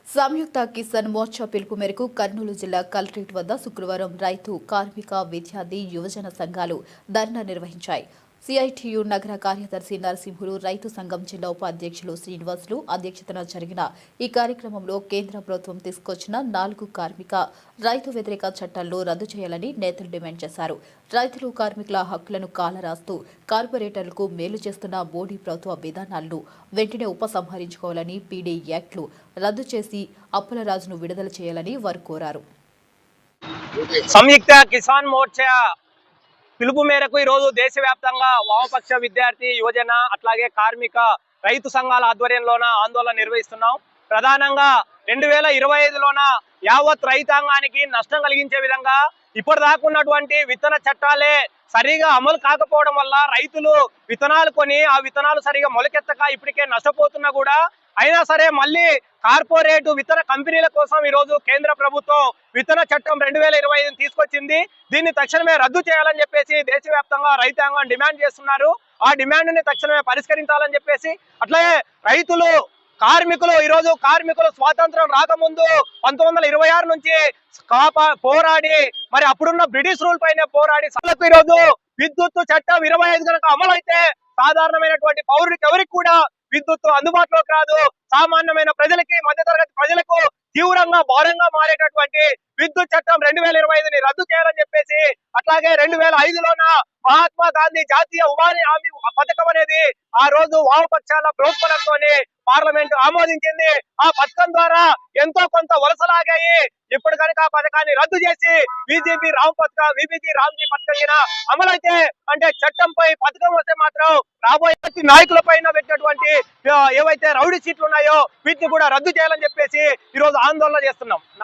సంయుక్త కిసాన్ మోర్చా పిలుపు మేరకు కర్నూలు జిల్లా కలెక్టరేట్ వద్ద శుక్రవారం రైతు, కార్మిక, విద్యార్థి, యువజన సంఘాలు ధర్నా నిర్వహించాయి. సిఐటియు నగర కార్యదర్శి నరసింహులు, రైతు సంఘం జిల్లా ఉపాధ్యక్షులు శ్రీనివాసులు అధ్యక్షతన జరిగిన ఈ కార్యక్రమంలో కేంద్ర ప్రభుత్వం తీసుకొచ్చిన 4 కార్మిక, రైతు వ్యతిరేక చట్టాలను రద్దు చేయాలని నేతలు డిమాండ్ చేశారు. రైతులు, కార్మికుల హక్కులను కాలరాస్తూ కార్పొరేటర్లకు మేలు చేస్తున్న మోడీ ప్రభుత్వ విధానాలను వెంటనే ఉపసంహరించుకోవాలని, పీడీ యాక్ట్లు రద్దు చేసి అప్పలరాజును విడుదల చేయాలని వారు కోరారు. సంయుక్త కిసాన్ మోర్చా పిలుపు మేరకు ఈరోజు దేశవ్యాప్తంగా వామపక్ష విద్యార్థి, యువజన అట్లాగే కార్మిక, రైతు సంఘాల ఆధ్వర్యంలోన ఆందోళన నిర్వహిస్తున్నాం. ప్రధానంగా 2025లోన యావత్ రైతాంగానికి నష్టం కలిగించే విధంగా ఇప్పటిదాకా ఉన్నటువంటి విత్తన చట్టాలే సరిగా అమలు కాకపోవడం వల్ల రైతులు విత్తనాలు కొని ఆ విత్తనాలు సరిగా మొలకెత్తక ఇప్పటికే నష్టపోతున్నా కూడా అయినా సరే మళ్ళీ కార్పొరేట్ విత్తన కంపెనీల కోసం ఈరోజు కేంద్ర ప్రభుత్వం విత్తన చట్టం 2025 తీసుకొచ్చింది. దీన్ని తక్షణమే రద్దు చేయాలని చెప్పేసి దేశవ్యాప్తంగా రైతాంగం డిమాండ్ చేస్తున్నారు. ఆ డిమాండ్ ని తక్షణమే పరిష్కరించాలని చెప్పేసి అట్లాగే రైతులు, కార్మికులు ఈరోజు స్వాతంత్రం రాకముందు 1926 నుంచి పోరాడి మరి అప్పుడున్న బ్రిటిష్ రూల్ పైన పోరాడి ఈరోజు విద్యుత్ చట్టం 25 కనుక అమలు అయితే సాధారణమైనటువంటి పౌరుడికి ఎవరికి కూడా విద్యుత్ అందుబాటులోకి రాదు. సామాన్యమైన ప్రజలకి, మధ్యతరగతి ప్రజలకు తీవ్రంగా భారంగా మారేటటువంటి విద్యుత్ చట్టం 2025ని రద్దు చేయాలని చెప్పేసి అట్లాగే 2005లోన మహాత్మా గాంధీ జాతీయ ఉపాధి హామీ పథకం అనేది ఆ రోజు వామపక్షాల ప్రోత్సాహంతోనే పార్లమెంట్ ఆమోదించింది. ఆ పథకం ద్వారా ఎంతో కొంత వలసలాగాయి. ఇప్పుడు కనుక ఆ పథకాన్ని రద్దు చేసి బీజేపీ రామ్జీ పథకం అమలైతే అంటే చట్టంపై పథకం వస్తే మాత్రం రాబోయే నాయకుల పైన పెట్టినటువంటి ఏవైతే రౌడీ సీట్లు ఉన్నాయో వీటిని కూడా రద్దు చేయాలని చెప్పేసి ఈరోజు ఆందోళన చేస్తున్నాం.